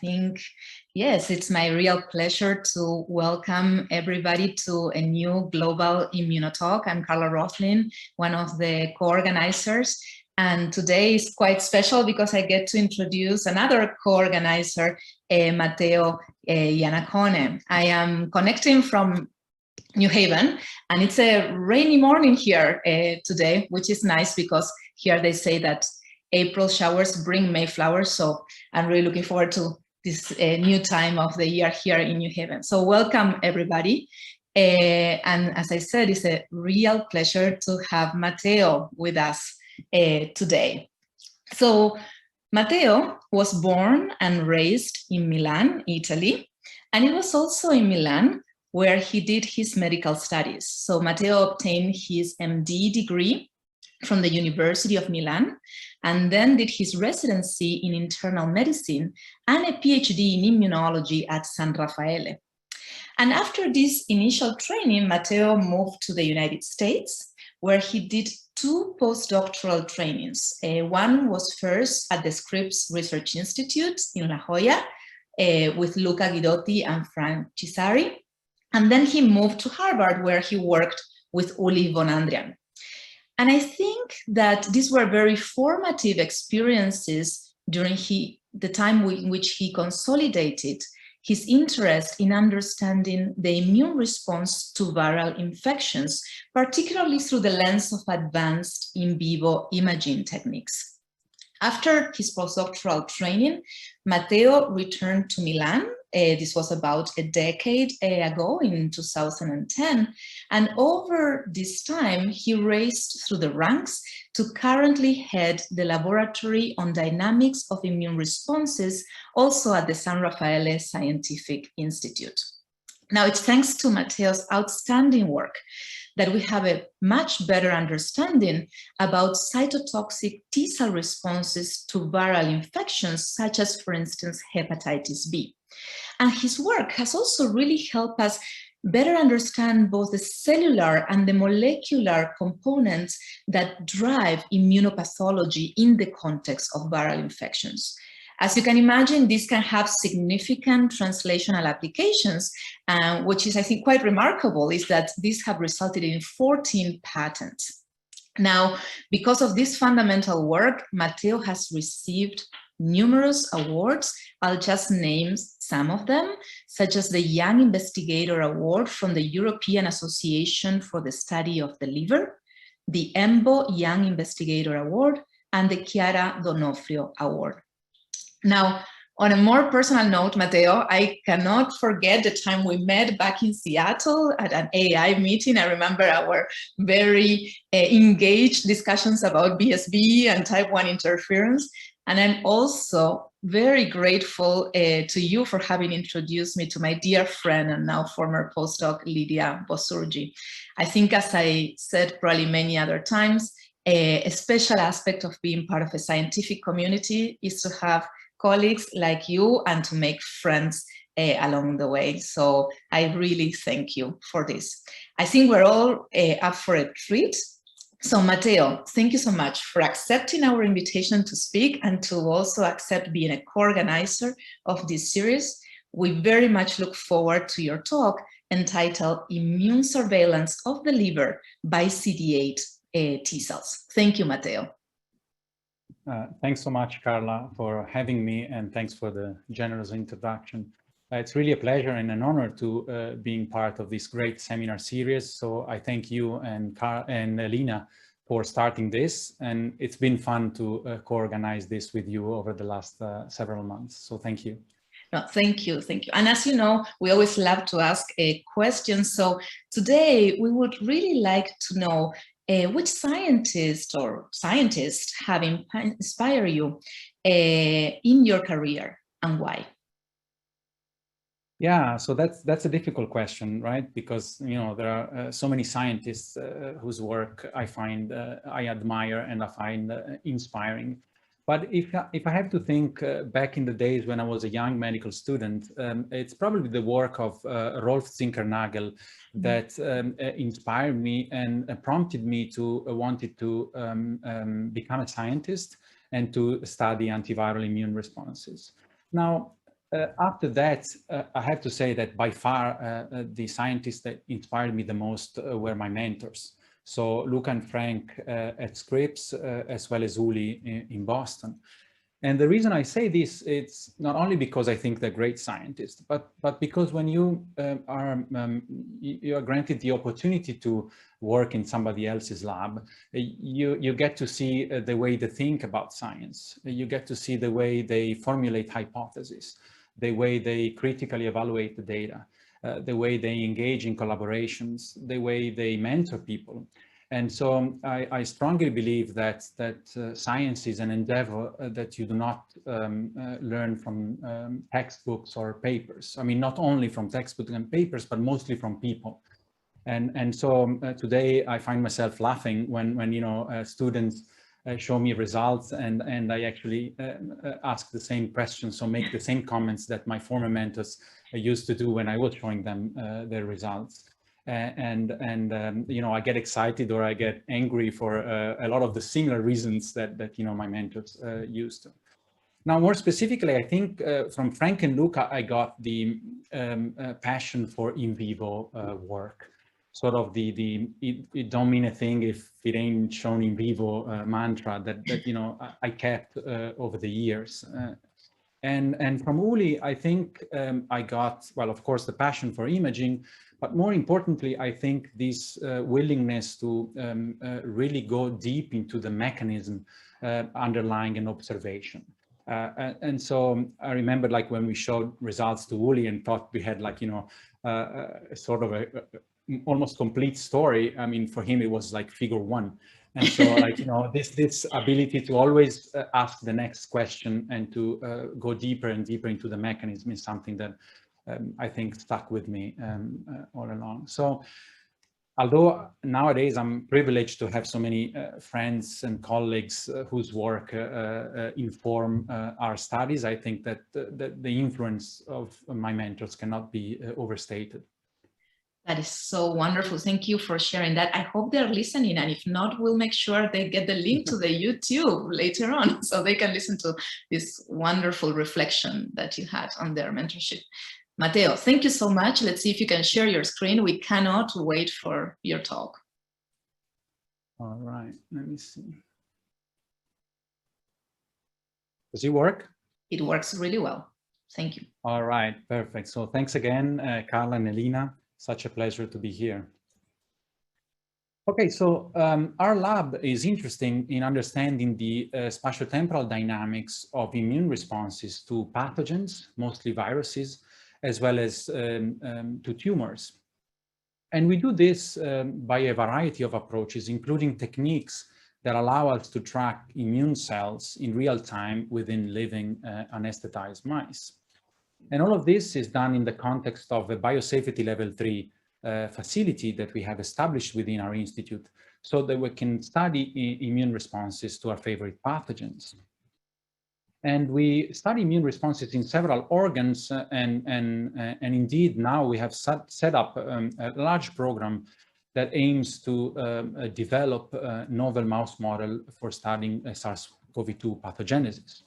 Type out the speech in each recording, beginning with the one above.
think, yes, it's my real pleasure to welcome everybody to a new global IMMUNOTALK. I'm Carla Roslin, one of the co-organizers. And today is quite special because I get to introduce another co-organizer, Matteo Iannacone. I am connecting from New Haven, and it's a rainy morning here today, which is nice because here they say that April showers bring May flowers. So I'm really looking forward to this new time of the year here in New Haven. So welcome everybody. And as I said, it's a real pleasure to have Matteo with us today. So Matteo was born and raised in Milan, Italy, and it was also in Milan where he did his medical studies. So Matteo obtained his MD degree from the University of Milan, and then did his residency in internal medicine and a PhD in immunology at San Raffaele. And after this initial training, Matteo moved to the United States, where he did 2 postdoctoral trainings. One was first at the Scripps Research Institute in La Jolla with Luca Guidotti and Frank Cisari. And then he moved to Harvard, where he worked with Uli von Andrian. And I think that these were very formative experiences during the time in which he consolidated his interest in understanding the immune response to viral infections, particularly through the lens of advanced in vivo imaging techniques. After his postdoctoral training, Matteo returned to Milan. This was about a decade ago in 2010. And over this time, he raised through the ranks to currently head the Laboratory on Dynamics of Immune Responses, also at the San Raffaele Scientific Institute. Now, it's thanks to Matteo's outstanding work that we have a much better understanding about cytotoxic T-cell responses to viral infections, such as, for instance, hepatitis B. And his work has also really helped us better understand both the cellular and the molecular components that drive immunopathology in the context of viral infections. As you can imagine, this can have significant translational applications, which is, I think, quite remarkable, is that these have resulted in 14 patents. Now, because of this fundamental work, Matteo has received numerous awards. I'll just name some of them, such as the Young Investigator Award from the European Association for the Study of the Liver, the EMBO Young Investigator Award, and the Chiara Donofrio Award. Now, on a more personal note, Matteo, I cannot forget the time we met back in Seattle at an AI meeting. I remember our very engaged discussions about BSB and type 1 interference. And I'm also very grateful to you for having introduced me to my dear friend and now former postdoc, Lydia Bosurgi. I think, as I said probably many other times, a special aspect of being part of a scientific community is to have colleagues like you and to make friends along the way. So I really thank you for this. I think we're all up for a treat. So Matteo, thank you so much for accepting our invitation to speak and to also accept being a co-organizer of this series. We very much look forward to your talk entitled Immune Surveillance of the Liver by CD8 T cells. Thank you, Matteo. Thanks so much, Carla, for having me, and thanks for the generous introduction. It's really a pleasure and an honor to being part of this great seminar series. So I thank you and Lina for starting this, and it's been fun to co-organize this with you over the last several months. So thank you. No, thank you, thank you. And as you know, we always love to ask questions. So today we would really like to know which scientist or scientists have inspired you in your career and why? Yeah, so that's a difficult question, right? Because, you know, there are so many scientists whose work I find, I admire and I find inspiring. But if I have to think back in the days when I was a young medical student, it's probably the work of Rolf Zinkernagel that inspired me and prompted me to wanted to become a scientist and to study antiviral immune responses. Now, after that, I have to say that by far the scientists that inspired me the most were my mentors. So Luca and Frank at Scripps, as well as Uli in Boston. And the reason I say this, it's not only because I think they're great scientists, but because when you are granted the opportunity to work in somebody else's lab, you get to see the way they think about science. You get to see the way they formulate hypotheses, the way they critically evaluate the data, the way they engage in collaborations, the way they mentor people. And so I strongly believe that science is an endeavor that you do not learn from textbooks or papers. I mean, not only from textbooks and papers, but mostly from people. And so today I find myself laughing when you know students show me results and I actually ask the same questions, so make the same comments that my former mentors used to do when I was showing them their results. You know, I get excited or I get angry for a lot of the similar reasons that you know my mentors used to. Now, more specifically, I think from Frank and Luca, I got the passion for in vivo work. Sort of it don't mean a thing if it ain't shown in vivo mantra that you know I kept over the years. And from Uli, I think I got, well, of course, the passion for imaging, but more importantly, I think this willingness to really go deep into the mechanism underlying an observation. And so I remember like when we showed results to Uli and thought we had like, you know, sort of a almost complete story. I mean, for him, it was like figure one. And so like, you know, this ability to always ask the next question and to go deeper and deeper into the mechanism is something that I think stuck with me all along. So although nowadays I'm privileged to have so many friends and colleagues whose work inform our studies, I think that the influence of my mentors cannot be overstated. That is so wonderful. Thank you for sharing that. I hope they're listening, and if not, we'll make sure they get the link to the YouTube later on so they can listen to this wonderful reflection that you had on their mentorship. Matteo, thank you so much. Let's see if you can share your screen. We cannot wait for your talk. All right, let me see. Does it work? It works really well. Thank you. All right, perfect. So thanks again, Carla and Elena. Such a pleasure to be here. Okay, so our lab is interesting in understanding the spatiotemporal dynamics of immune responses to pathogens, mostly viruses, as well as to tumors. And we do this by a variety of approaches, including techniques that allow us to track immune cells in real time within living anesthetized mice. And all of this is done in the context of a biosafety level 3 facility that we have established within our institute so that we can study immune responses to our favorite pathogens. And we study immune responses in several organs and indeed now we have set up a large program that aims to develop a novel mouse model for studying SARS-CoV-2 pathogenesis.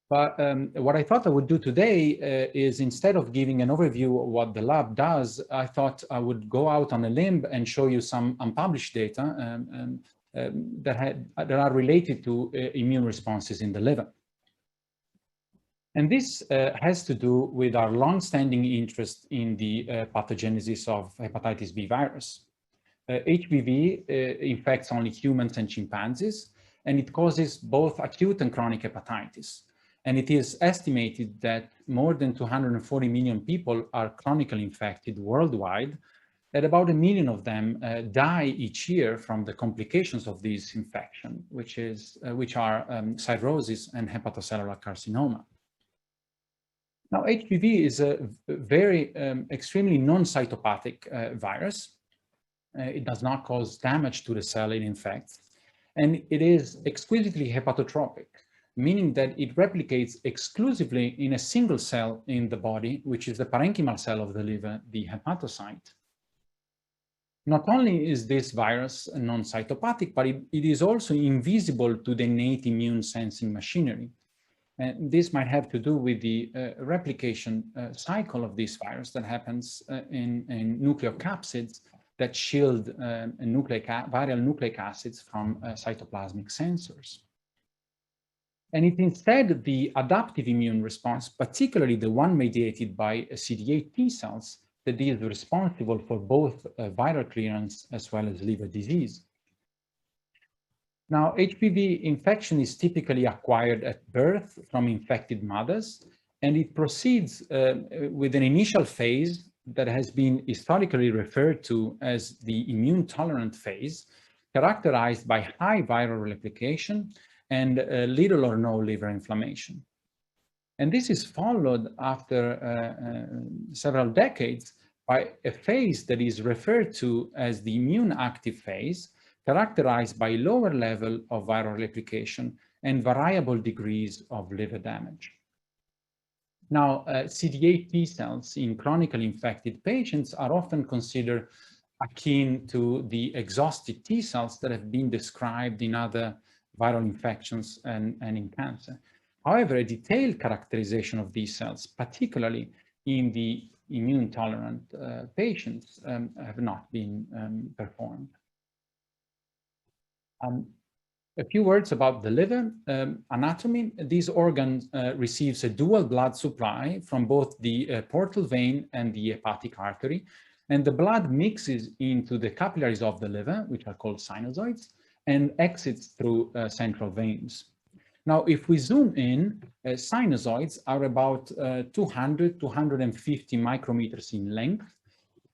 But what I thought I would do today is instead of giving an overview of what the lab does, I thought I would go out on a limb and show you some unpublished data that are related to immune responses in the liver. And this has to do with our long-standing interest in the pathogenesis of hepatitis B virus. HPV infects only humans and chimpanzees, and it causes both acute and chronic hepatitis. And it is estimated that more than 240 million people are chronically infected worldwide, that about 1 million of them die each year from the complications of this infection, which are cirrhosis and hepatocellular carcinoma. Now, HPV is a very extremely non-cytopathic virus. It does not cause damage to the cell it infects, and it is exquisitely hepatotropic, meaning that it replicates exclusively in a single cell in the body, which is the parenchymal cell of the liver, the hepatocyte. Not only is this virus non-cytopathic, but it is also invisible to the innate immune sensing machinery. And this might have to do with the replication cycle of this virus that happens in nucleocapsids that shield viral nucleic acids from cytoplasmic sensors. And it's instead the adaptive immune response, particularly the one mediated by CD8 T cells, that is responsible for both viral clearance as well as liver disease. Now, HPV infection is typically acquired at birth from infected mothers, and it proceeds with an initial phase that has been historically referred to as the immune tolerant phase, characterized by high viral replication and little or no liver inflammation. And this is followed after several decades by a phase that is referred to as the immune active phase, characterized by lower level of viral replication and variable degrees of liver damage. Now, CD8 T cells in chronically infected patients are often considered akin to the exhausted T cells that have been described in other viral infections and in cancer. However, a detailed characterization of these cells, particularly in the immune tolerant patients, have not been performed. A few words about the liver anatomy. This organ receives a dual blood supply from both the portal vein and the hepatic artery, and the blood mixes into the capillaries of the liver, which are called sinusoids, and exits through central veins. Now, if we zoom in, sinusoids are about 200 to 150 micrometers in length.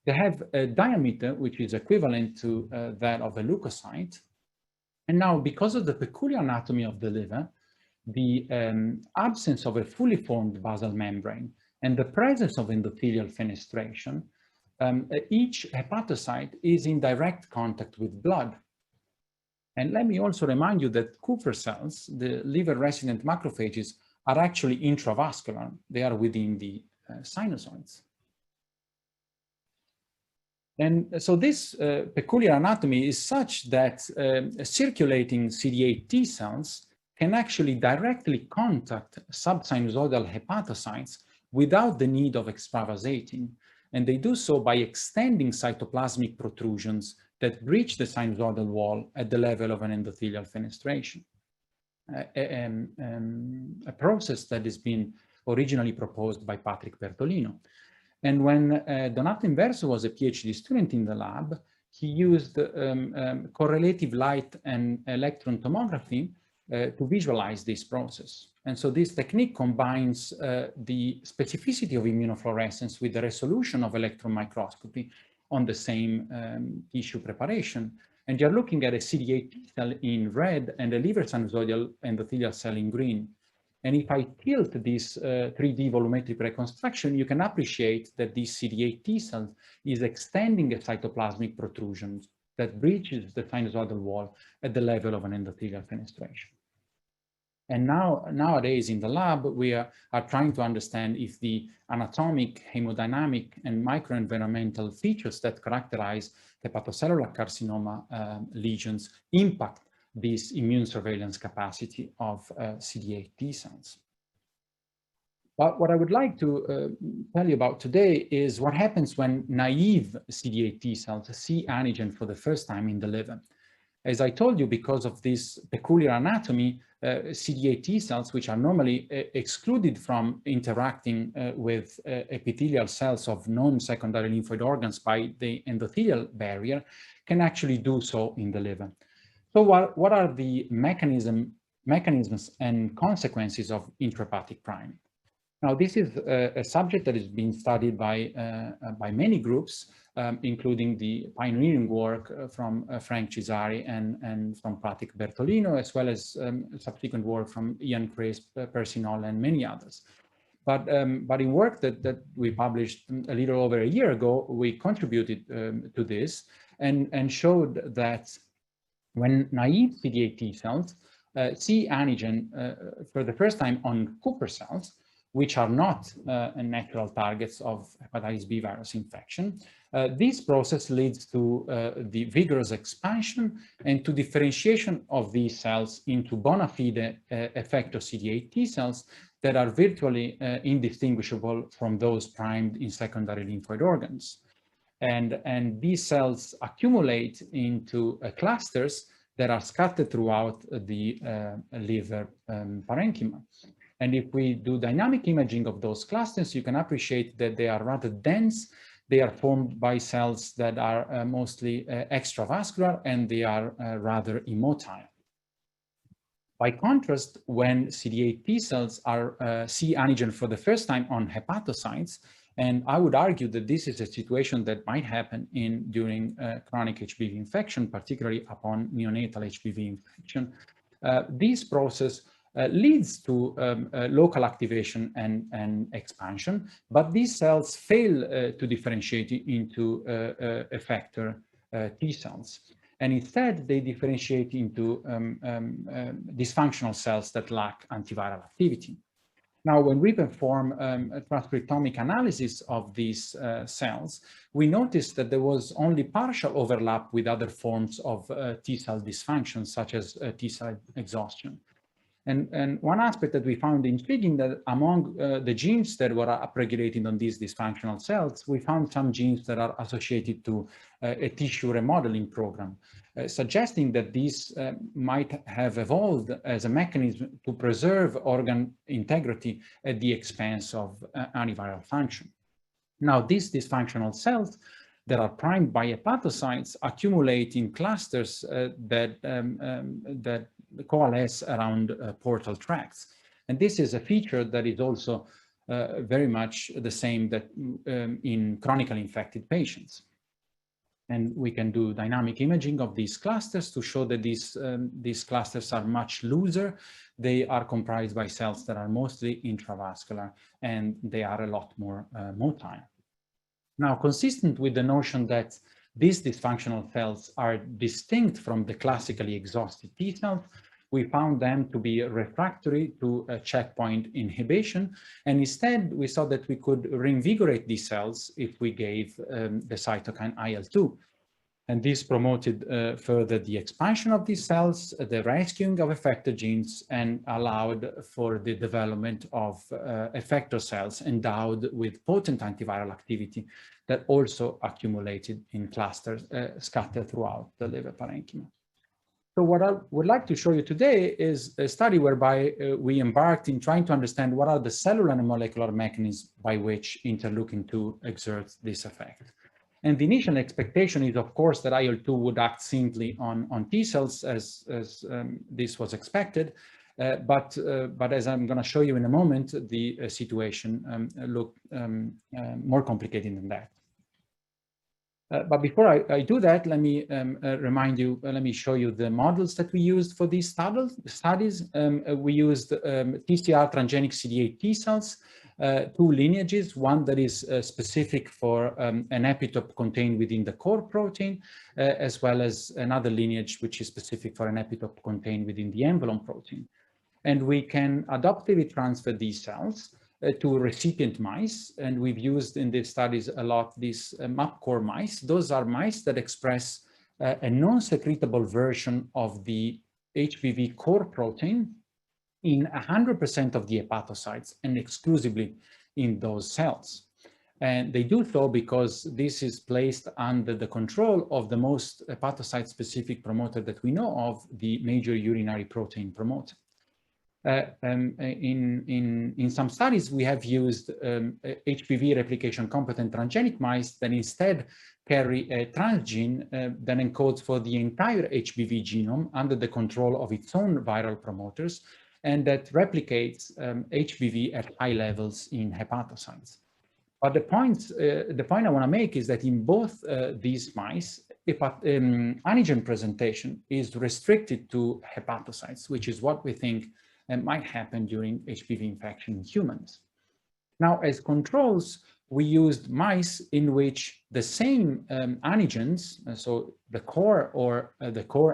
They have a diameter which is equivalent to that of a leukocyte. And now, because of the peculiar anatomy of the liver, the absence of a fully formed basal membrane and the presence of endothelial fenestration, each hepatocyte is in direct contact with blood. And let me also remind you that Kupffer cells, the liver-resident macrophages, are actually intravascular. They are within the sinusoids. And so this peculiar anatomy is such that circulating CD8 T cells can actually directly contact subsinusoidal hepatocytes without the need of extravasating. And they do so by extending cytoplasmic protrusions that breach the sinusoidal wall at the level of an endothelial fenestration. A process that has been originally proposed by Patrick Bertolino. And when Donato Inverso was a PhD student in the lab, he used correlative light and electron tomography to visualize this process. And so this technique combines the specificity of immunofluorescence with the resolution of electron microscopy on the same tissue preparation. And you're looking at a CD8 T cell in red and a liver sinusoidal endothelial cell in green. And if I tilt this 3D volumetric reconstruction, you can appreciate that this CD8 T cell is extending a cytoplasmic protrusion that breaches the sinusoidal wall at the level of an endothelial fenestration. And nowadays in the lab, we are trying to understand if the anatomic, hemodynamic, and microenvironmental features that characterize hepatocellular carcinoma lesions impact this immune surveillance capacity of CD8 T cells. But what I would like to tell you about today is what happens when naive CD8 T cells see antigen for the first time in the liver. As I told you, because of this peculiar anatomy, CD8 T cells, which are normally excluded from interacting with epithelial cells of non-secondary lymphoid organs by the endothelial barrier, can actually do so in the liver. So what are the mechanisms and consequences of intrahepatic priming? Now, this is a subject that is being studied by many groups, including the pioneering work from Frank Cisari and from Patrick Bertolino, as well as subsequent work from Ian Crisp, Percy Noll, and many others. But in work that we published a little over a year ago, we contributed to this and showed that when naive CD8 T cells see antigen for the first time on Kupffer cells, which are not natural targets of hepatitis B virus infection. This process leads to the vigorous expansion and to differentiation of these cells into bona fide effector CD8 T cells that are virtually indistinguishable from those primed in secondary lymphoid organs. And these cells accumulate into clusters that are scattered throughout the liver parenchyma. And if we do dynamic imaging of those clusters, you can appreciate that they are rather dense. They are formed by cells that are mostly extravascular, and they are rather immotile. By contrast, when CD8 T cells are see antigen for the first time on hepatocytes, and I would argue that this is a situation that might happen during chronic Hpv infection, particularly upon neonatal Hpv infection. This process leads to local activation and expansion, but these cells fail to differentiate into effector T cells. And instead, they differentiate into dysfunctional cells that lack antiviral activity. Now, when we perform a transcriptomic analysis of these cells, we noticed that there was only partial overlap with other forms of T cell dysfunction, such as T cell exhaustion. And one aspect that we found intriguing, that among the genes that were upregulated on these dysfunctional cells, we found some genes that are associated to a tissue remodeling program, suggesting that these might have evolved as a mechanism to preserve organ integrity at the expense of antiviral function. Now, these dysfunctional cells that are primed by hepatocytes accumulate in clusters that coalesce around portal tracts. And this is a feature that is also very much the same that in chronically infected patients. And we can do dynamic imaging of these clusters to show that these clusters are much looser. They are comprised by cells that are mostly intravascular, and they are a lot more motile. Now, consistent with the notion that these dysfunctional cells are distinct from the classically exhausted T cells, we found them to be refractory to checkpoint inhibition. And instead, we saw that we could reinvigorate these cells if we gave the cytokine IL-2. And this promoted further the expansion of these cells, the rescuing of effector genes, and allowed for the development of effector cells endowed with potent antiviral activity that also accumulated in clusters scattered throughout the liver parenchyma. So what I would like to show you today is a study whereby we embarked in trying to understand what are the cellular and molecular mechanisms by which interleukin-2 exerts this effect. And the initial expectation is, of course, that IL-2 would act simply on T cells, as this was expected. But as I'm going to show you in a moment, the situation looked more complicated than that. But before I do that, let me let me show you the models that we used for these studies. We used TCR transgenic CD8 T cells, two lineages, one that is specific for an epitope contained within the core protein, as well as another lineage which is specific for an epitope contained within the envelope protein. And we can adoptively transfer these cells to recipient mice, and we've used in these studies a lot these MAPcore mice. Those are mice that express a non-secretable version of the HPV core protein in 100% of the hepatocytes and exclusively in those cells. And they do so because this is placed under the control of the most hepatocyte-specific promoter that we know of, the major urinary protein promoter. In some studies, we have used HPV replication competent transgenic mice that instead carry a transgene that encodes for the entire HPV genome under the control of its own viral promoters, and that replicates HPV at high levels in hepatocytes. But the point I want to make is that in both these mice, antigen presentation is restricted to hepatocytes, which is what we think might happen during HPV infection in humans. Now, as controls, we used mice in which the same antigens, so the core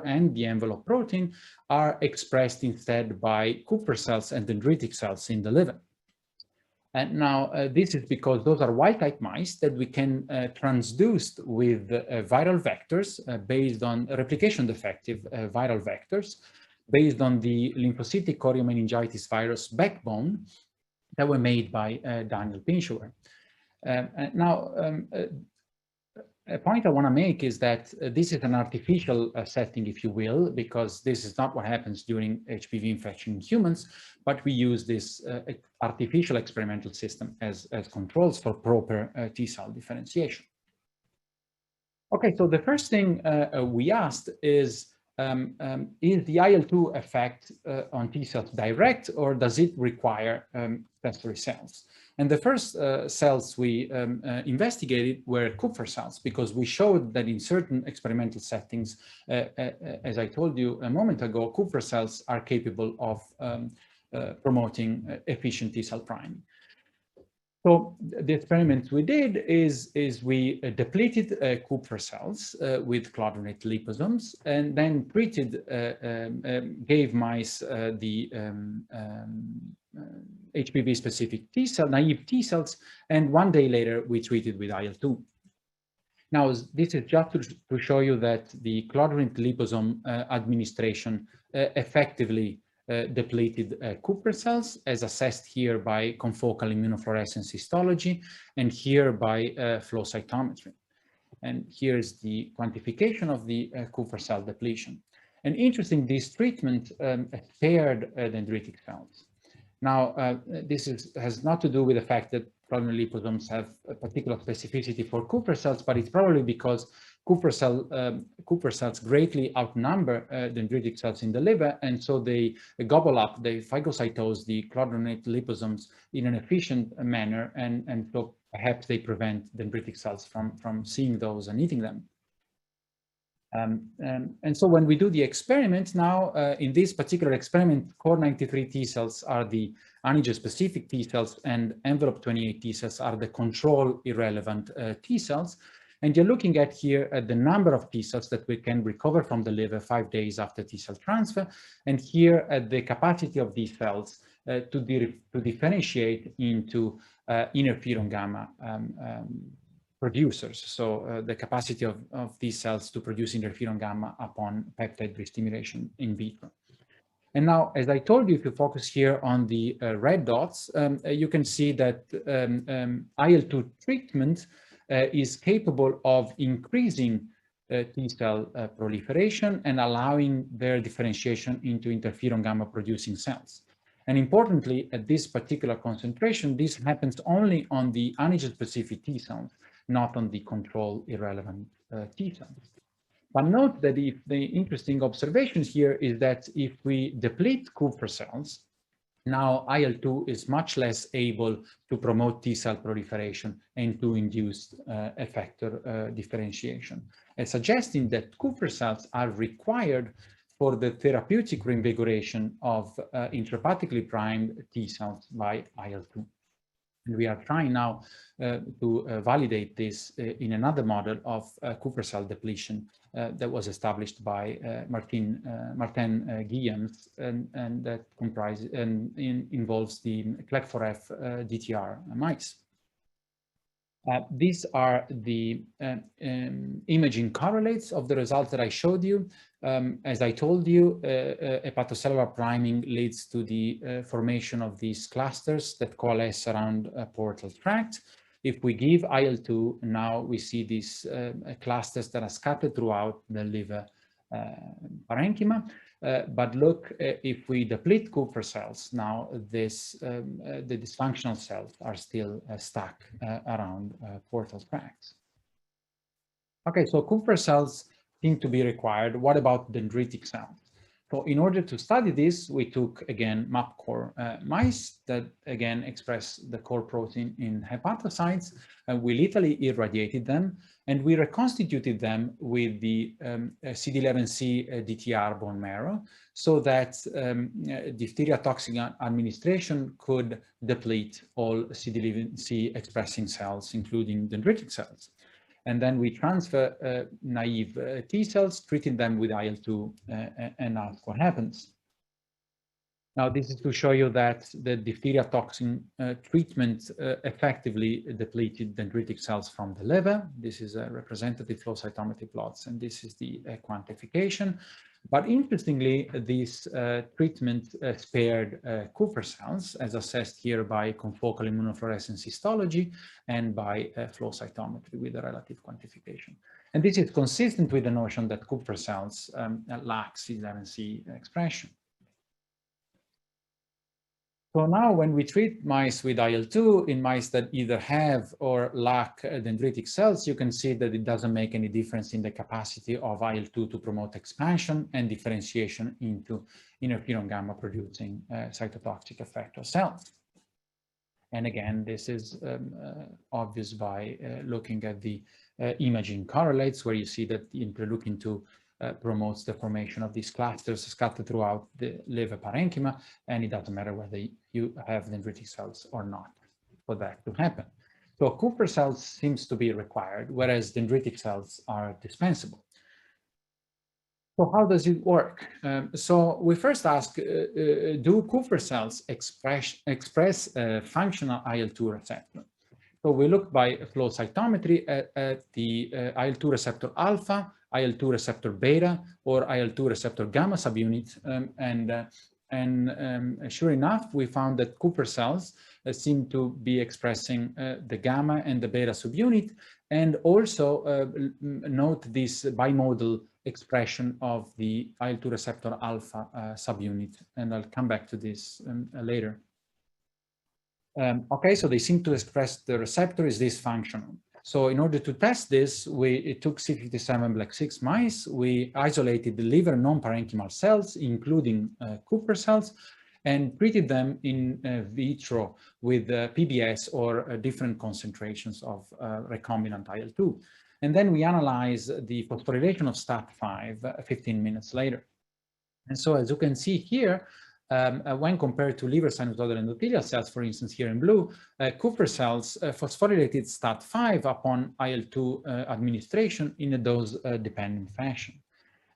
and the envelope protein, are expressed instead by Kupffer cells and dendritic cells in the liver. And now this is because those are wild-type mice that we can transduce with viral vectors based on replication defective viral vectors based on the lymphocytic choriomeningitis virus backbone that were made by Daniel Pinchauer. A point I want to make is that this is an artificial setting, if you will, because this is not what happens during HPV infection in humans, but we use this artificial experimental system as controls for proper T-cell differentiation. Okay, so the first thing we asked is the IL-2 effect on T-cells direct, or does it require testary cells? And the first cells we investigated were Kupffer cells, because we showed that in certain experimental settings, as I told you a moment ago, Kupffer cells are capable of promoting efficient T-cell priming. So the experiment we did is we depleted Kupffer cells with clodronate liposomes, and then treated, gave mice the HPV-specific T-cell, naive T-cells, and 1 day later we treated with IL-2. Now, this is just to show you that the clodronate liposome administration effectively depleted Kupffer cells, as assessed here by confocal immunofluorescence histology, and here by flow cytometry. And here's the quantification of the Kupffer cell depletion. And interesting, this treatment spared dendritic cells. Now, this has not to do with the fact that clodronate liposomes have a particular specificity for Kupffer cells, but it's probably because Kupffer cells greatly outnumber dendritic cells in the liver, and so they gobble up, they phagocytose the clodronate liposomes in an efficient manner, and so perhaps they prevent dendritic cells from seeing those and eating them. And so when we do the experiment now, in this particular experiment, core93 T cells are the antigen-specific T cells, and envelope 28 T cells are the control irrelevant T cells. And you're looking at here at the number of T cells that we can recover from the liver 5 days after T cell transfer, and here at the capacity of these cells to differentiate into interferon gamma producers. So the capacity of these cells to produce interferon gamma upon peptide restimulation in vitro. And now, as I told you, if you focus here on the red dots, you can see that IL-2 treatment is capable of increasing T-cell proliferation and allowing their differentiation into interferon gamma producing cells. And importantly, at this particular concentration, this happens only on the antigen-specific T cells, not on the control irrelevant T cells. But note that if the interesting observation here is that if we deplete Kupffer cells, now IL-2 is much less able to promote T-cell proliferation and to induce effector differentiation, suggesting that Kupffer cells are required for the therapeutic reinvigoration of intrahepatically primed T cells by IL-2. And we are trying now to validate this in another model of Kupffer cell depletion that was established by Martin Guillems, and that comprises and involves the CLEC4F DTR mice. These are the imaging correlates of the results that I showed you. As I told you, hepatocellular priming leads to the formation of these clusters that coalesce around a portal tract. If we give IL-2, now we see these clusters that are scattered throughout the liver parenchyma. But look, if we deplete Kupffer cells, now this, the dysfunctional cells are still stuck around portal tracts. Okay, so Kupffer cells seem to be required. What about dendritic cells? So in order to study this, we took, again, MAP-core mice that, again, express the core protein in hepatocytes, and we literally irradiated them, and we reconstituted them with the CD11C DTR bone marrow, so that diphtheria toxic administration could deplete all CD11C expressing cells, including dendritic cells. And then we transfer naive T cells, treating them with IL-2, and ask what happens. Now, this is to show you that the diphtheria toxin treatment effectively depleted dendritic cells from the liver. This is a representative flow cytometry plots, and this is the quantification. But interestingly, this treatment spared Kupffer cells, as assessed here by confocal immunofluorescence histology and by flow cytometry with a relative quantification. And this is consistent with the notion that Kupffer cells lack CD8 expression. So now when we treat mice with IL-2 in mice that either have or lack dendritic cells, you can see that it doesn't make any difference in the capacity of IL-2 to promote expansion and differentiation into interferon gamma producing cytotoxic effector cells. And again, this is obvious by looking at the imaging correlates, where you see that the interleukin-2 promotes the formation of these clusters scattered throughout the liver parenchyma, and it doesn't matter whether you have dendritic cells or not for that to happen. So Kupffer cells seems to be required, whereas dendritic cells are dispensable. So how does it work? So we first ask, do Kupffer cells express a functional IL-2 receptor? So we look by flow cytometry at the IL-2 receptor alpha, IL-2 receptor beta, or IL-2 receptor gamma subunit, and sure enough, we found that Kupffer cells seem to be expressing the gamma and the beta subunit, and also note this bimodal expression of the IL-2 receptor alpha subunit, and I'll come back to this later. Okay, so they seem to express the receptor is dysfunctional. So in order to test this, we took C57 Black 6 mice. We isolated the liver non-parenchymal cells, including Kupffer cells, and treated them in vitro with PBS or different concentrations of recombinant IL-2. And then we analyze the phosphorylation of STAT5 15 minutes later. And so as you can see here, when compared to liver sinusoidal endothelial cells, for instance, here in blue, Kupffer cells phosphorylated STAT5 upon IL-2 administration in a dose-dependent fashion.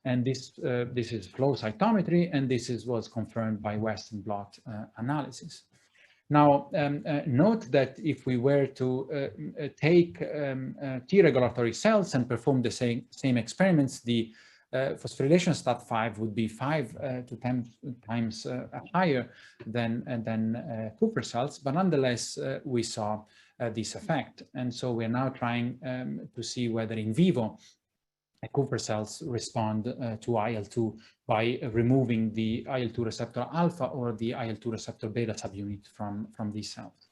And this is flow cytometry, and this was confirmed by Western blot analysis. Now, note that if we were to take T regulatory cells and perform the same experiments, the phosphorylation STAT5 would be 5 to 10 times higher than Kupffer cells, but nonetheless, we saw this effect. And so we're now trying to see whether in vivo Kupffer cells respond to IL-2 by removing the IL-2 receptor alpha or the IL-2 receptor beta subunit from these cells.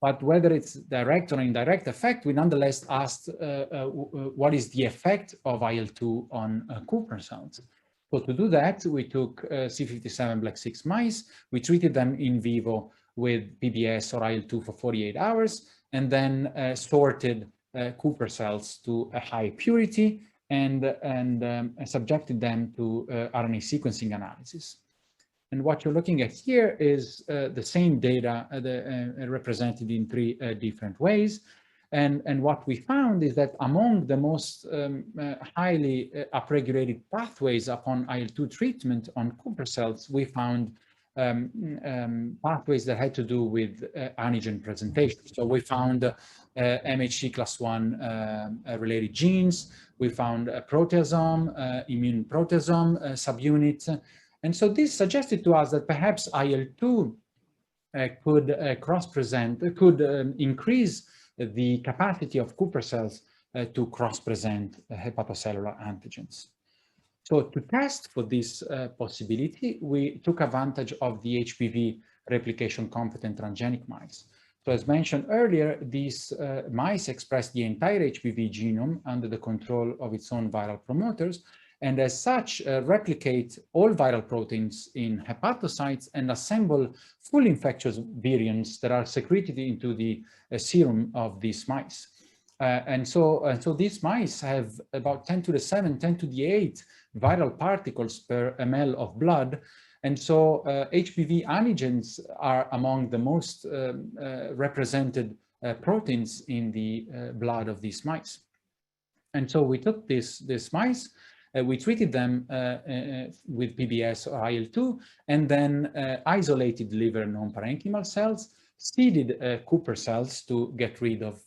But whether it's direct or indirect effect, we nonetheless asked what is the effect of IL-2 on Kupffer cells. So to do that, we took C57 Black 6 mice, we treated them in vivo with PBS or IL-2 for 48 hours, and then sorted Kupffer cells to a high purity and subjected them to RNA sequencing analysis. And what you're looking at here is the same data represented in 3 different ways. And what we found is that among the most highly upregulated pathways upon IL-2 treatment on Kupffer cells, we found pathways that had to do with antigen presentation. So we found MHC class 1 related genes, we found a proteasome, immune proteasome subunit. And so this suggested to us that perhaps IL-2 could cross-present, could increase the capacity of Kupffer cells to cross-present hepatocellular antigens. So to test for this possibility, we took advantage of the HPV replication competent transgenic mice. So as mentioned earlier, these mice express the entire HPV genome under the control of its own viral promoters, and as such replicate all viral proteins in hepatocytes and assemble full infectious virions that are secreted into the serum of these mice. And so these mice have about 10 to the 7, 10 to the 8 viral particles per ml of blood. And so HPV antigens are among the most represented proteins in the blood of these mice. And so we took these mice we treated them with PBS or IL-2, and then isolated liver non-parenchymal cells, seeded Cooper cells to get rid of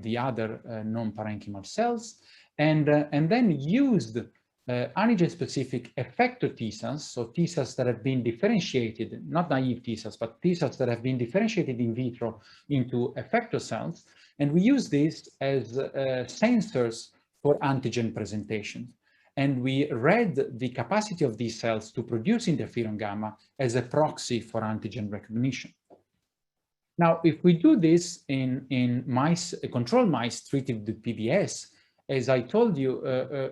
the other non-parenchymal cells, and then used antigen-specific effector T cells, so T cells that have been differentiated, not naive T cells, but T cells that have been differentiated in vitro into effector cells. And we use these as sensors for antigen presentation. And we read the capacity of these cells to produce interferon gamma as a proxy for antigen recognition. Now, if we do this in mice, control mice treated with PBS, as I told you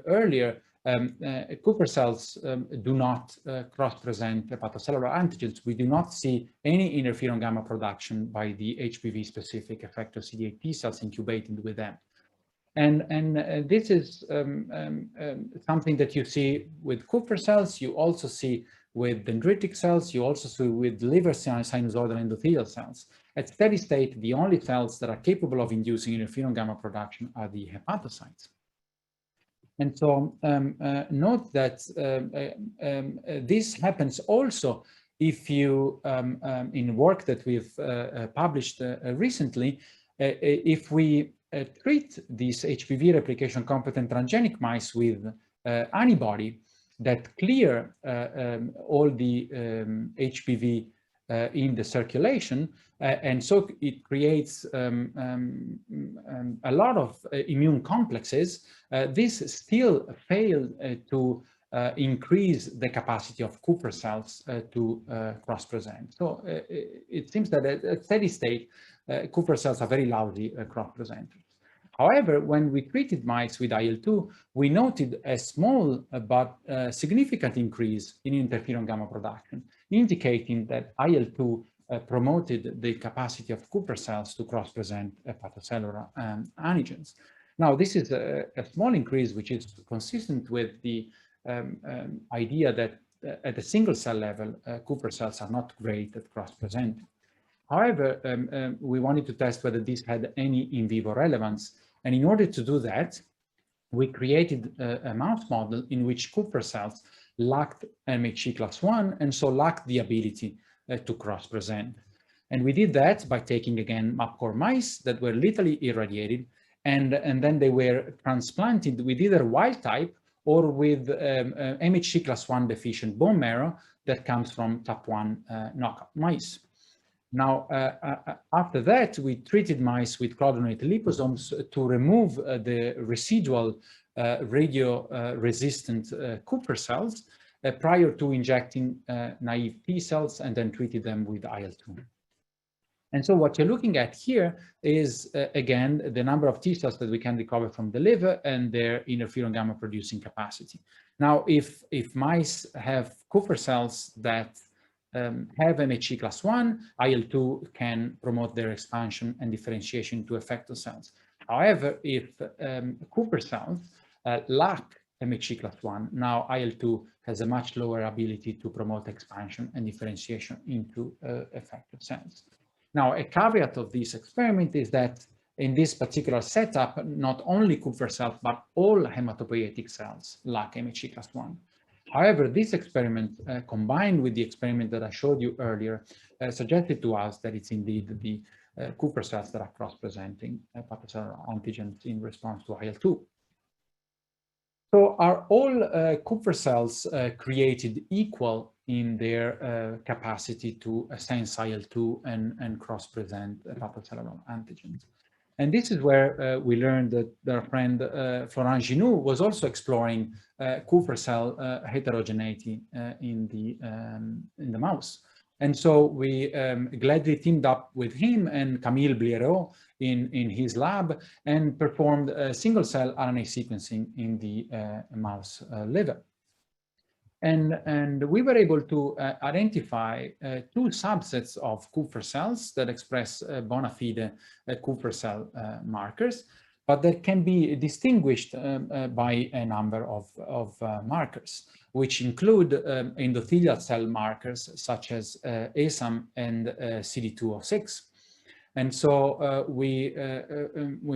earlier, Cooper cells do not cross-present hepatocellular antigens. We do not see any interferon gamma production by the HPV-specific effector CD8 T cells incubated with them. And this is something that you see with Cooper cells. You also see with dendritic cells. You also see with liver sinusoidal endothelial cells. At steady state, the only cells that are capable of inducing interferon gamma production are the hepatocytes. And so note that this happens also if you, in work that we've published recently, if we treat these HPV replication competent transgenic mice with antibody that clear all the HPV in the circulation, and so it creates a lot of immune complexes. This still failed to increase the capacity of Cooper cells to cross-present. So it seems that at steady state, Cooper cells are very lousy cross-presenters. However, when we treated mice with IL-2, we noted a small but significant increase in interferon gamma production, indicating that IL-2 promoted the capacity of Cooper cells to cross-present hepatocellular antigens. Now, this is a small increase, which is consistent with the idea that at the single cell level, Cooper cells are not great at cross-presenting. However, we wanted to test whether this had any in vivo relevance. And in order to do that, we created a mouse model in which Cooper cells lacked MHC class 1 and so lacked the ability to cross-present. And we did that by taking, again, MAPCore mice that were literally irradiated, and then they were transplanted with either wild type or with MHC class 1 deficient bone marrow that comes from TAP1 knockout mice. Now, after that, we treated mice with cloudinated liposomes to remove the residual radio-resistant Cooper cells prior to injecting naive T cells and then treated them with IL-2. And so what you're looking at here is, again, the number of T cells that we can recover from the liver and their interferon gamma producing capacity. Now, if mice have Cooper cells that have MHC class 1, IL-2 can promote their expansion and differentiation to effector cells. However, if Cooper cells lack MHC class 1, now IL-2 has a much lower ability to promote expansion and differentiation into effector cells. Now, a caveat of this experiment is that in this particular setup, not only Cooper cells, but all hematopoietic cells lack MHC class 1. However, this experiment, combined with the experiment that I showed you earlier, suggested to us that it's indeed the Cooper cells that are cross-presenting hepatocellular antigens in response to IL-2. So are all Cooper cells created equal in their capacity to sense IL-2 and cross-present hepatocellular antigens? And this is where we learned that their friend Florent Ginoux was also exploring Cooper cell heterogeneity in the mouse. And so we gladly teamed up with him and Camille Blierot in his lab and performed single-cell RNA sequencing in the mouse liver. And we were able to identify two subsets of Cooper cells that express bona fide Cooper cell markers, but that can be distinguished by a number of markers, which include endothelial cell markers such as ASAM and CD206. And so we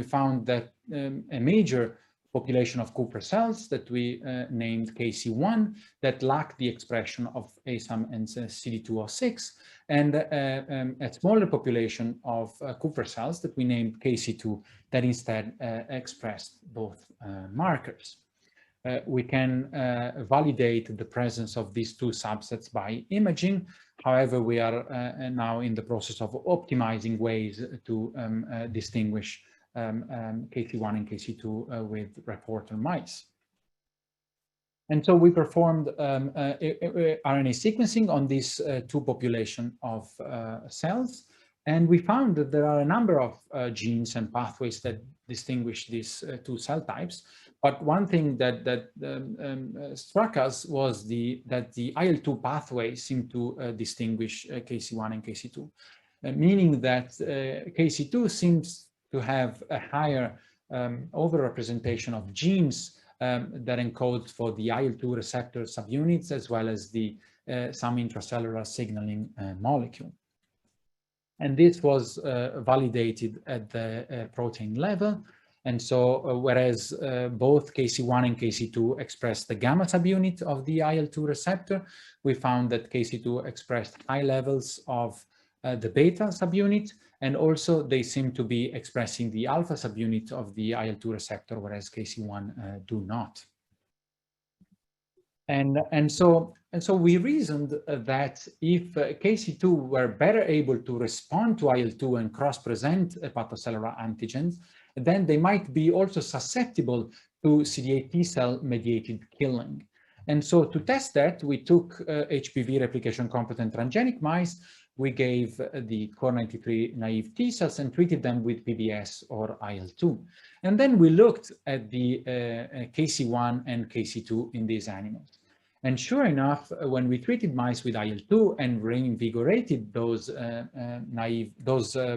found that a major population of Cooper cells that we named KC1 that lack the expression of ASAM and CD206, and a smaller population of Cooper cells that we named KC2 that instead expressed both markers. We can validate the presence of these two subsets by imaging. However, we are now in the process of optimizing ways to distinguish KC1 and KC2 with reporter mice. And so we performed RNA sequencing on these two populations of cells, and we found that there are a number of genes and pathways that distinguish these two cell types. But one thing that struck us was that the IL-2 pathway seemed to distinguish KC1 and KC2, meaning that KC2 seems to have a higher overrepresentation of genes that encodes for the IL-2 receptor subunits, as well as the some intracellular signaling molecule. And this was validated at the protein level. And so whereas both KC1 and KC2 expressed the gamma subunit of the IL-2 receptor, we found that KC2 expressed high levels of the beta subunit, and also they seem to be expressing the alpha subunit of the IL-2 receptor, whereas KC1 do not. And so we reasoned that if KC2 were better able to respond to IL-2 and cross-present hepatocellular antigens, then they might be also susceptible to CD8 T cell mediated killing. And so to test that, we took HPV replication competent transgenic mice. We gave the core93 naive T cells and treated them with PBS or IL-2. And then we looked at the KC1 and KC2 in these animals. And sure enough, when we treated mice with IL-2 and reinvigorated those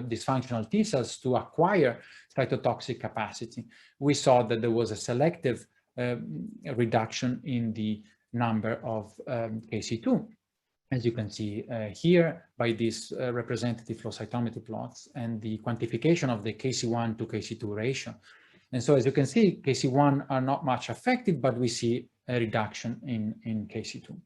dysfunctional T cells to acquire cytotoxic capacity, we saw that there was a selective reduction in the number of KC2. As you can see here by these representative flow cytometry plots and the quantification of the KC1 to KC2 ratio. And so as you can see, KC1 are not much affected, but we see a reduction in KC2.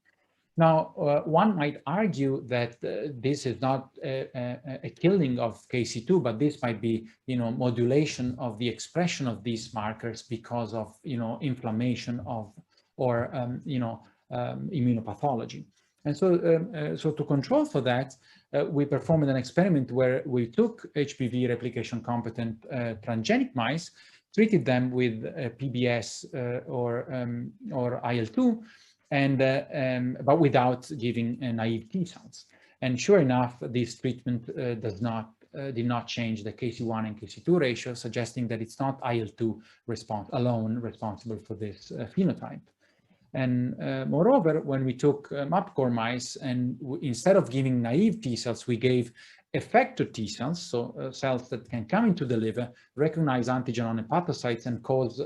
Now, one might argue that this is not a killing of KC2, but this might be, modulation of the expression of these markers because of, inflammation of or, immunopathology. And so, so to control for that, we performed an experiment where we took HPV replication competent transgenic mice, treated them with PBS or IL-2, but without giving naive T cells. And sure enough, this treatment did not change the KC1 and KC2 ratio, suggesting that it's not IL-2 alone responsible for this phenotype. And moreover, when we took MAPCore mice and instead of giving naive T cells, we gave effector T cells, so cells that can come into the liver, recognize antigen on hepatocytes and cause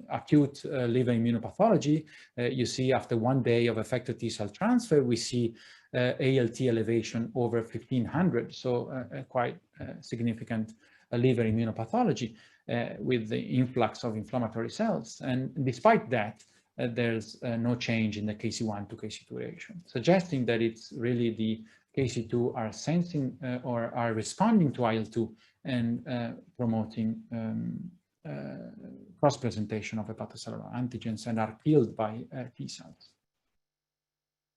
acute liver immunopathology. You see after 1 day of effector T cell transfer, we see ALT elevation over 1500, so quite significant liver immunopathology with the influx of inflammatory cells. And despite that, there's no change in the KC1 to KC2 ratio, suggesting that it's really the KC2 are sensing or are responding to IL-2 and promoting cross-presentation of hepatocellular antigens and are killed by T cells.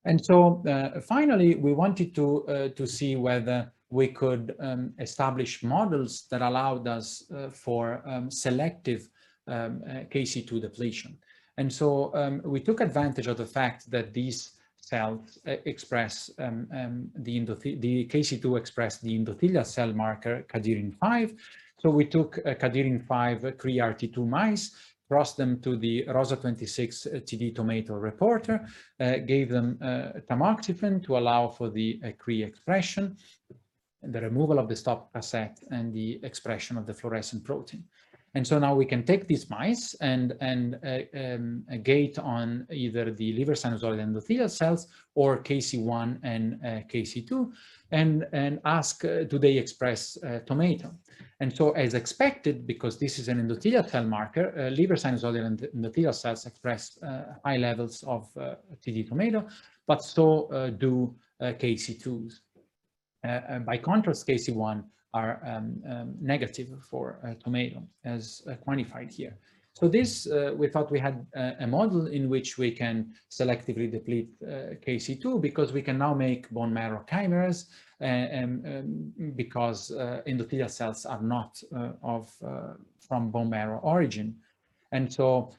And so finally, we wanted to see whether we could establish models that allowed us for selective KC2 depletion. And so we took advantage of the fact that these cells express the KC2 express the endothelial cell marker cadherin-5. So we took cadherin-5 CRE-RT2 mice, crossed them to the ROSA26 TD tomato reporter, gave them tamoxifen to allow for the CRE expression, the removal of the stop cassette, and the expression of the fluorescent protein. And so now we can take these mice and gate on either the liver sinusoid endothelial cells or KC1 and KC2 and ask, do they express tomato? And so as expected, because this is an endothelial cell marker, liver sinusoidal and endothelial cells express high levels of TD tomato, but so do KC2s. By contrast, KC1 are negative for tomato, as quantified here. So this, we thought we had a model in which we can selectively deplete KC2 because we can now make bone marrow chimeras because endothelial cells are not from bone marrow origin. And so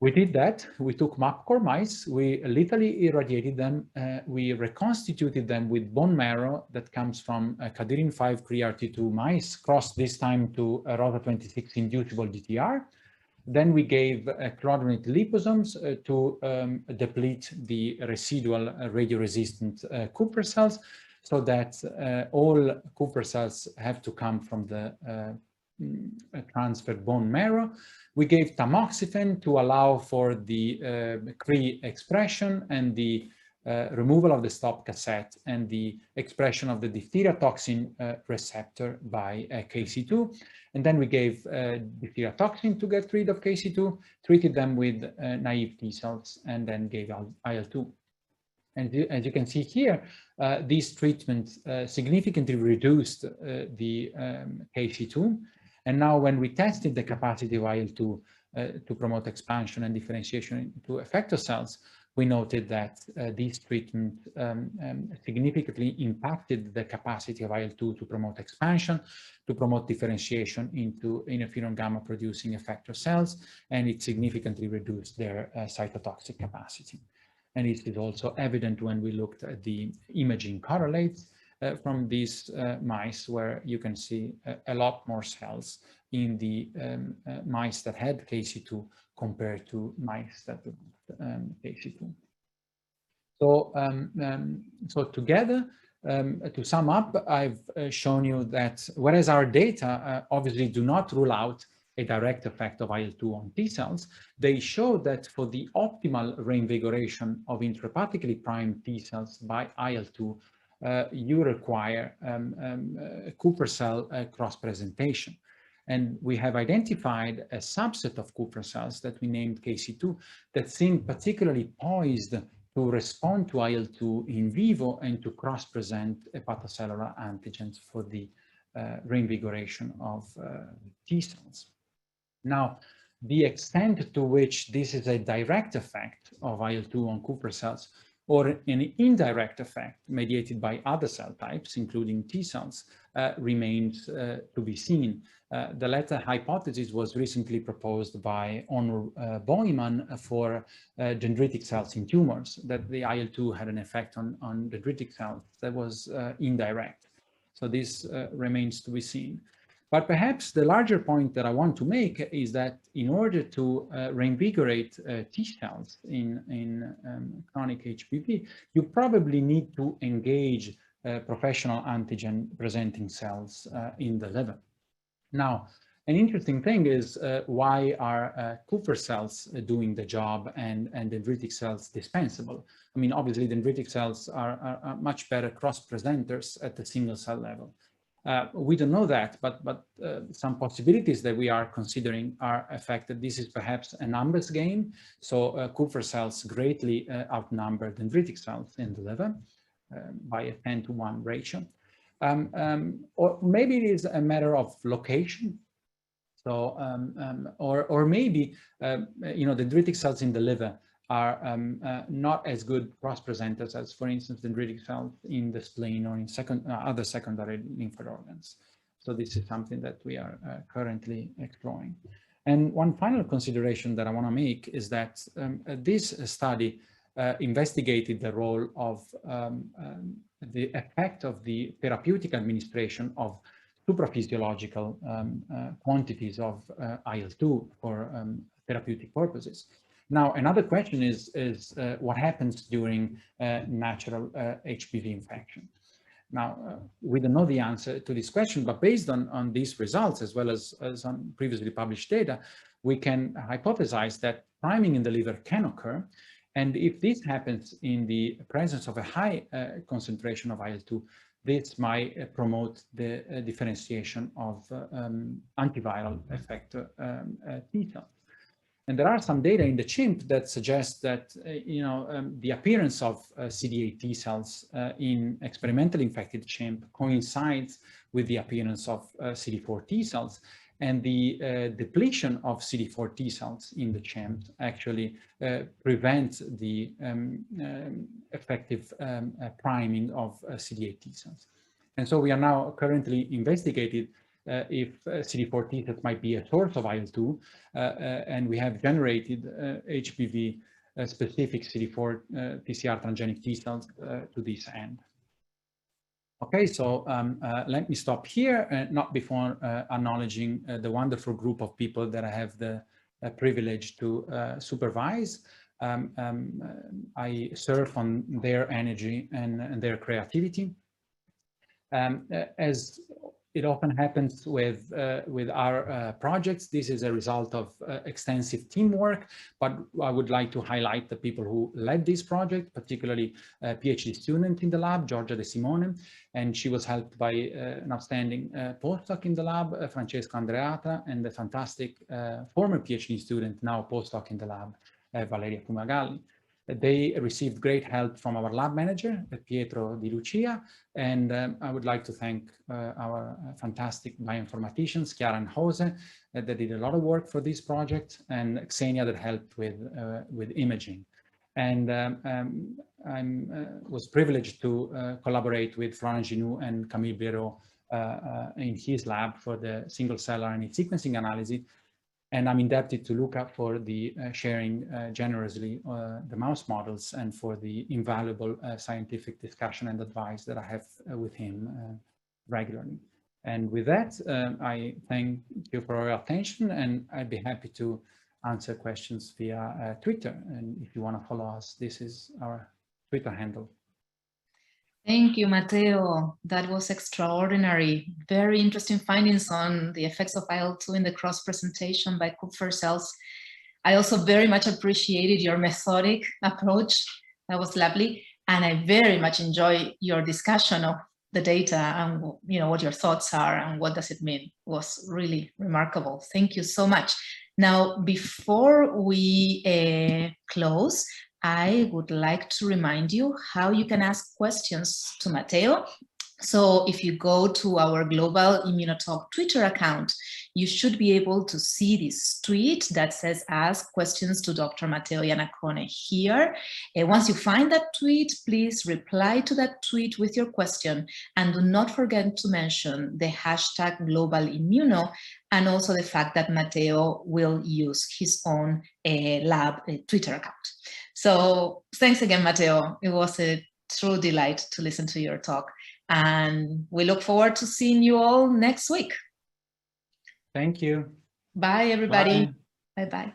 we did that. We took MapCore mice, we literally irradiated them, we reconstituted them with bone marrow that comes from cadherin 5 CRT2 mice, crossed this time to ROTA26 inducible DTR. Then we gave chlorinated liposomes to deplete the residual radioresistant Cooper cells, so that all Cooper cells have to come from the transferred bone marrow. We gave tamoxifen to allow for the CRE expression and the removal of the stop cassette and the expression of the diphtheria toxin receptor by KC2. And then we gave diphtheria toxin to get rid of KC2, treated them with naive T cells, and then gave IL-2. And as you can see here, these treatments significantly reduced the KC2. And now when we tested the capacity of IL-2 to promote expansion and differentiation into effector cells, we noted that these treatments significantly impacted the capacity of IL-2 to promote expansion, to promote differentiation into interferon gamma producing effector cells, and it significantly reduced their cytotoxic capacity. And it is also evident when we looked at the imaging correlates from these mice, where you can see a lot more cells in the mice that had KC2 compared to mice that had KC2. So, so together, to sum up, I've shown you that whereas our data obviously do not rule out a direct effect of IL-2 on T cells, they show that for the optimal reinvigoration of intrahepatically primed T cells by IL-2, you require Cooper cell cross-presentation. And we have identified a subset of Cooper cells that we named KC2 that seem particularly poised to respond to IL-2 in vivo and to cross-present hepatocellular antigens for the reinvigoration of T cells. Now, the extent to which this is a direct effect of IL-2 on Cooper cells or an indirect effect mediated by other cell types, including T cells, remains to be seen. The latter hypothesis was recently proposed by Onur Boyman for dendritic cells in tumors, that the IL-2 had an effect on dendritic cells that was indirect. So this remains to be seen. But perhaps the larger point that I want to make is that in order to reinvigorate T cells in chronic HPV, you probably need to engage professional antigen presenting cells in the liver. Now, an interesting thing is why are Cooper cells doing the job and dendritic cells dispensable? I mean, obviously dendritic cells are much better cross-presenters at the single cell level. We don't know that, but some possibilities that we are considering are affected. This is perhaps a numbers game. So Cooper cells greatly outnumber dendritic cells in the liver by a 10-to-1 ratio. Or maybe it is a matter of location. So, or maybe, you know, dendritic cells in the liver are not as good cross-presenters as, for instance, dendritic cells in the spleen or in other secondary lymph organs. So this is something that we are currently exploring. And one final consideration that I want to make is that this study investigated the role of the effect of the therapeutic administration of supraphysiological quantities of IL-2 for therapeutic purposes. Now, another question is what happens during natural Hpv infection? Now, we don't know the answer to this question, but based on these results, as well as on previously published data, we can hypothesize that priming in the liver can occur. And if this happens in the presence of a high concentration of IL-2, this might promote the differentiation of antiviral effector T cells. And there are some data in the chimp that suggests that the appearance of CD8 T cells in experimentally infected chimp coincides with the appearance of CD4 T cells, and the depletion of CD4 T cells in the chimp actually prevents the effective priming of CD8 T cells. And so we are now currently investigating if CD4 T cells might be a source of IL-2, and we have generated HPV specific CD4 TCR transgenic T cells to this end. Okay, so let me stop here, not before acknowledging the wonderful group of people that I have the privilege to supervise. I surf on their energy and their creativity. As it often happens with our projects, this is a result of extensive teamwork, but I would like to highlight the people who led this project, particularly a PhD student in the lab, Giorgia De Simone, and she was helped by an outstanding postdoc in the lab, Francesco Andreata, and a fantastic former PhD student, now postdoc in the lab, Valeria Fumagalli. They received great help from our lab manager, Pietro Di Lucia, and I would like to thank our fantastic bioinformaticians, Chiara and Jose, that did a lot of work for this project, and Xenia that helped with imaging. And I was privileged to collaborate with Florent Ginoux and Camille Biérot in his lab for the single-cell RNA sequencing analysis. And I'm indebted to Luca for the sharing generously the mouse models and for the invaluable scientific discussion and advice that I have with him regularly. And with that, I thank you for your attention, and I'd be happy to answer questions via Twitter. And if you want to follow us, this is our Twitter handle. Thank you, Matteo. That was extraordinary. Very interesting findings on the effects of IL-2 in the cross-presentation by Kupffer cells. I also very much appreciated your methodic approach. That was lovely. And I very much enjoy your discussion of the data and what your thoughts are and what does it mean. It was really remarkable. Thank you so much. Now, before we close, I would like to remind you how you can ask questions to Matteo. So if you go to our Global IMMUNOTALK Twitter account, you should be able to see this tweet that says ask questions to Dr. Matteo Iannacone here. Once you find that tweet, please reply to that tweet with your question, and do not forget to mention the hashtag GlobalImmuno and also the fact that Matteo will use his own lab Twitter account. So thanks again, Matteo. It was a true delight to listen to your talk. And we look forward to seeing you all next week. Thank you. Bye, everybody. Bye-bye.